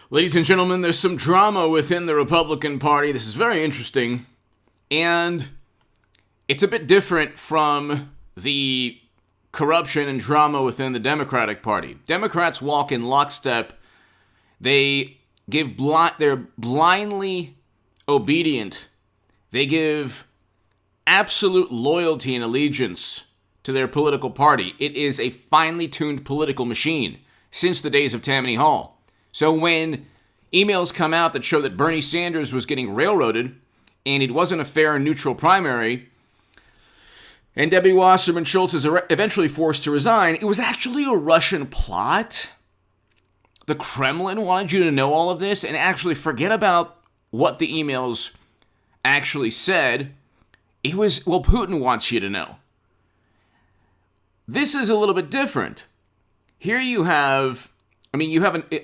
Ladies and gentlemen, there's some drama within the Republican Party. This is very interesting, and it's a bit different from the corruption and drama within the Democratic Party. Democrats walk in lockstep. They're blindly obedient. They give absolute loyalty and allegiance to their political party. It is a finely tuned political machine since the days of Tammany Hall. So when emails come out that show that Bernie Sanders was getting railroaded and it wasn't a fair and neutral primary, and Debbie Wasserman Schultz is eventually forced to resign, it was actually a Russian plot. The Kremlin wanted you to know all of this and actually forget about what the emails actually said. It was, Putin wants you to know. This is a little bit different. Here you have...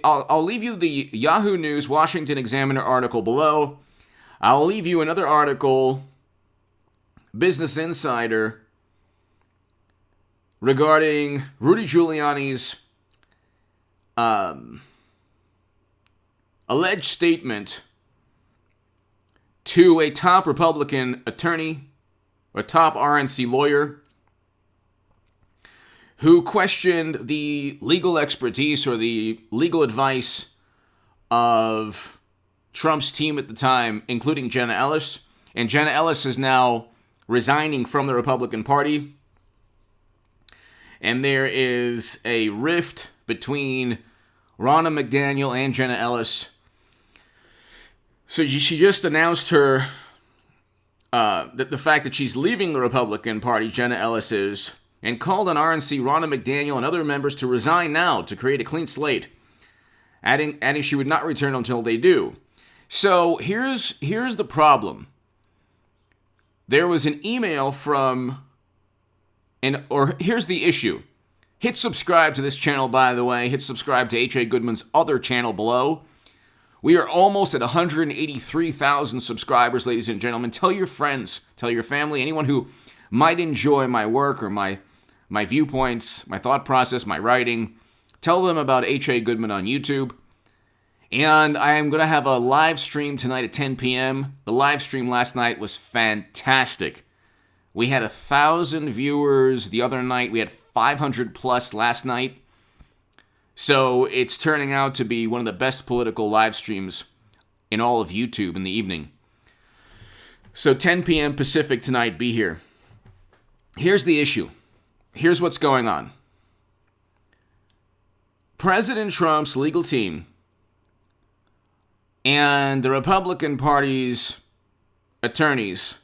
I'll leave you the Yahoo News Washington Examiner article below. I'll leave you another article, Business Insider, regarding Rudy Giuliani's alleged statement to a top Republican attorney, a top RNC lawyer, who questioned the legal expertise or the legal advice of Trump's team at the time, including Jenna Ellis. And Jenna Ellis is now resigning from the Republican Party. And there is a rift between Ronna McDaniel and Jenna Ellis. So she just announced the fact that she's leaving the Republican Party, Jenna Ellis is, and called on RNC Ronna McDaniel and other members to resign now to create a clean slate, adding she would not return until they do. So here's the problem. There was an email here's the issue. Hit subscribe to this channel, by the way. Hit subscribe to H.A. Goodman's other channel below. We are almost at 183,000 subscribers, ladies and gentlemen. Tell your friends, tell your family, anyone who might enjoy my work or my viewpoints, my thought process, my writing. Tell them about H.A. Goodman on YouTube. And I am going to have a live stream tonight at 10 p.m. The live stream last night was fantastic. We had 1,000 viewers the other night. We had 500 plus last night. So it's turning out to be one of the best political live streams in all of YouTube in the evening. So 10 p.m. Pacific tonight, be here. Here's the issue. Here's what's going on. President Trump's legal team and the Republican Party's attorneys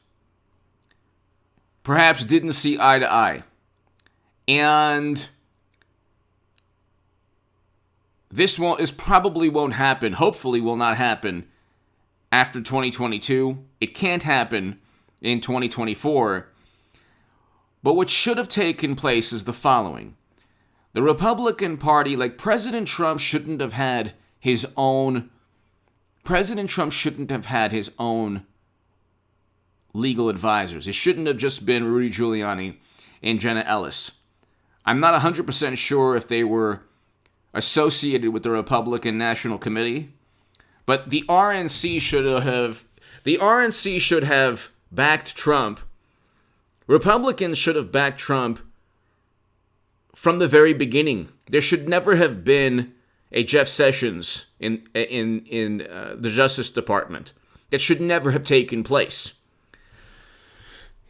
perhaps didn't see eye to eye. And this probably won't happen, hopefully will not happen after 2022. It can't happen in 2024. But what should have taken place is the following. The Republican Party, President Trump shouldn't have had his own legal advisors. It shouldn't have just been Rudy Giuliani and Jenna Ellis. I'm not 100% sure if they were associated with the Republican National Committee, but the RNC should have backed Trump. Republicans should have backed Trump from the very beginning. There should never have been a Jeff Sessions in the Justice Department. It should never have taken place.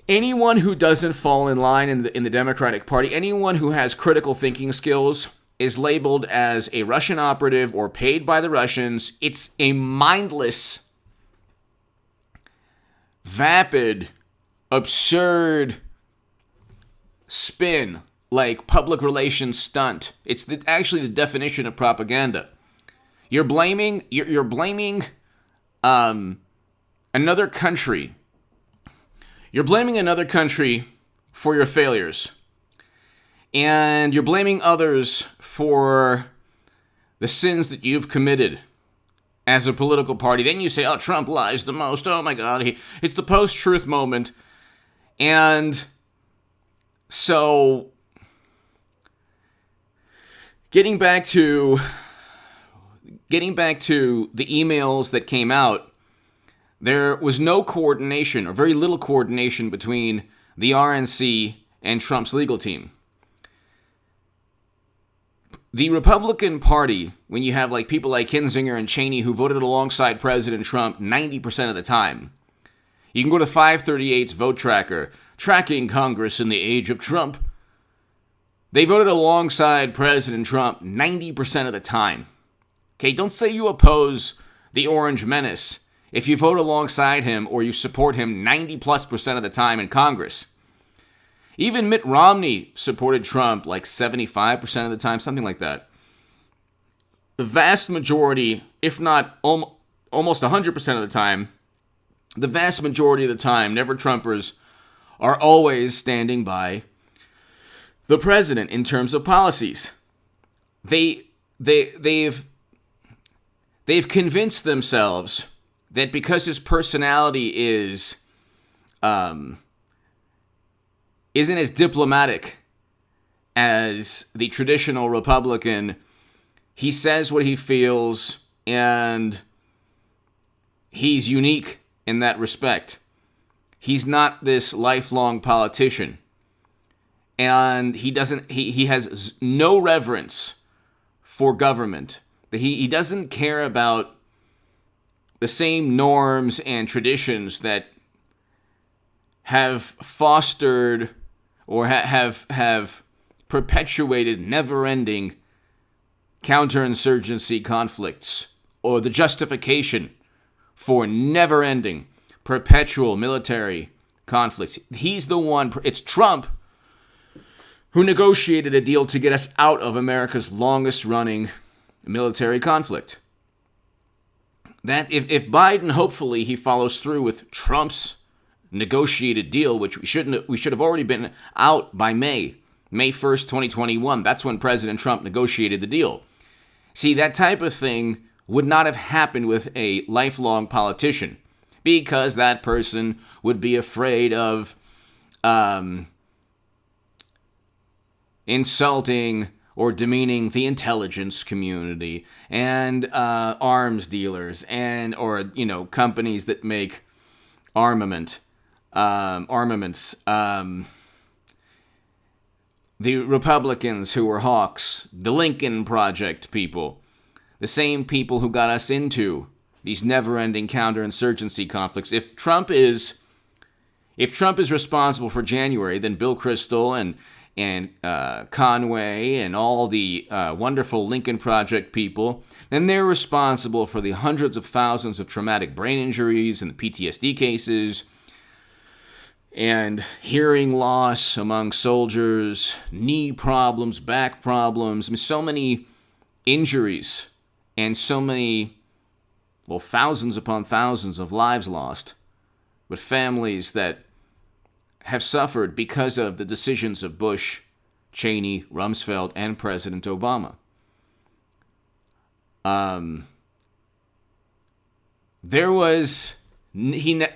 Anyone who doesn't fall in line in the Democratic Party, anyone who has critical thinking skills, is labeled as a Russian operative or paid by the Russians. It's a mindless, vapid, absurd spin, like public relations stunt. It's actually the definition of propaganda. You're blaming another country. You're blaming another country for your failures. And you're blaming others for the sins that you've committed as a political party. Then you say, oh, Trump lies the most. Oh, my God. It's the post-truth moment. And so, getting back to getting back to the emails that came out, there was no coordination, or very little coordination, between the RNC and Trump's legal team. The Republican Party, when you have people like Kinzinger and Cheney who voted alongside President Trump 90% of the time, you can go to 538's vote tracker, tracking Congress in the age of Trump. They voted alongside President Trump 90% of the time. Okay, don't say you oppose the Orange Menace if you vote alongside him or you support him 90+% of the time in Congress. Even Mitt Romney supported Trump 75% of the time, something like that. The vast majority, if not almost 100% of the time, the vast majority of the time, Never Trumpers are always standing by the president in terms of policies. They've convinced themselves that because his personality isn't as diplomatic as the traditional Republican, he says what he feels, and he's unique in that respect. He's not this lifelong politician, and he has no reverence for government. He doesn't care about the same norms and traditions that have fostered or have perpetuated never-ending counterinsurgency conflicts, or the justification for never-ending perpetual military conflicts. He's the one, it's Trump who negotiated a deal to get us out of America's longest-running military conflict. That if Biden, hopefully, he follows through with Trump's negotiated deal, which we should have already been out by May 1st, 2021. That's when President Trump negotiated the deal. See, that type of thing would not have happened with a lifelong politician, because that person would be afraid of insulting or demeaning the intelligence community and arms dealers or companies that make armaments. The Republicans who were hawks, the Lincoln Project people, the same people who got us into these never-ending counterinsurgency conflicts. If Trump is responsible for January, then Bill Kristol and Conway and all the wonderful Lincoln Project people, then they're responsible for the hundreds of thousands of traumatic brain injuries and the PTSD cases, and hearing loss among soldiers, knee problems, back problems. I mean, so many injuries and so many, thousands upon thousands of lives lost, with families that have suffered because of the decisions of Bush, Cheney, Rumsfeld, and President Obama.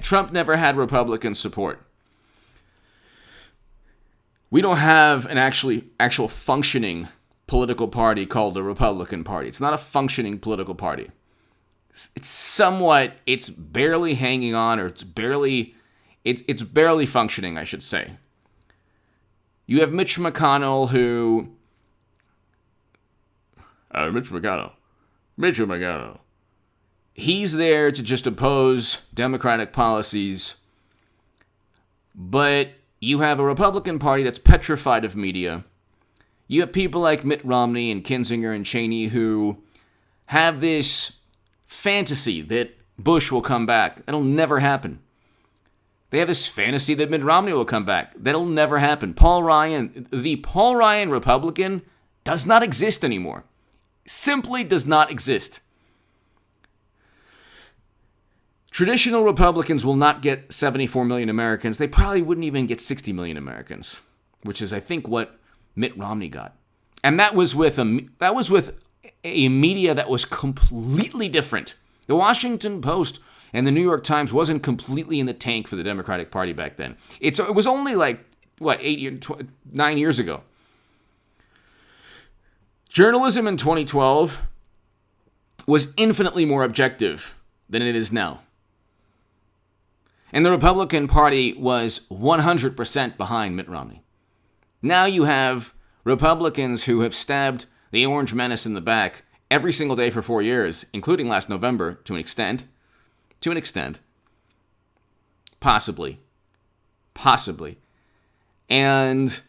Trump never had Republican support. We don't have an actual functioning political party called the Republican Party. It's not a functioning political party. It's barely hanging on, or it's barely functioning, I should say. You have Mitch McConnell, who... Mitch McConnell. He's there to just oppose Democratic policies, but you have a Republican Party that's petrified of media. You have people like Mitt Romney and Kinzinger and Cheney who have this fantasy that Bush will come back. That'll never happen. They have this fantasy that Mitt Romney will come back. That'll never happen. The Paul Ryan Republican does not exist anymore. Simply does not exist. Traditional Republicans will not get 74 million Americans. They probably wouldn't even get 60 million Americans, which is, I think, what Mitt Romney got. And that was with a media that was completely different. The Washington Post and the New York Times wasn't completely in the tank for the Democratic Party back then. It was only 9 years ago. Journalism in 2012 was infinitely more objective than it is now. And the Republican Party was 100% behind Mitt Romney. Now you have Republicans who have stabbed the Orange Menace in the back every single day for 4 years, including last November, to an extent. Possibly. And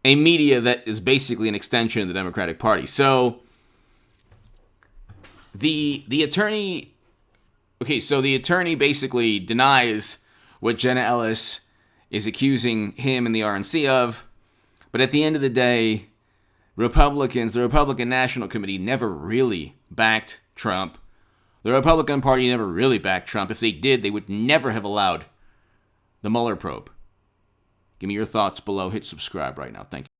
a media that is basically an extension of the Democratic Party. So the attorney basically denies what Jenna Ellis is accusing him and the RNC of. But at the end of the day, the Republican National Committee never really backed Trump. The Republican Party never really backed Trump. If they did, they would never have allowed the Mueller probe. Give me your thoughts below. Hit subscribe right now. Thank you.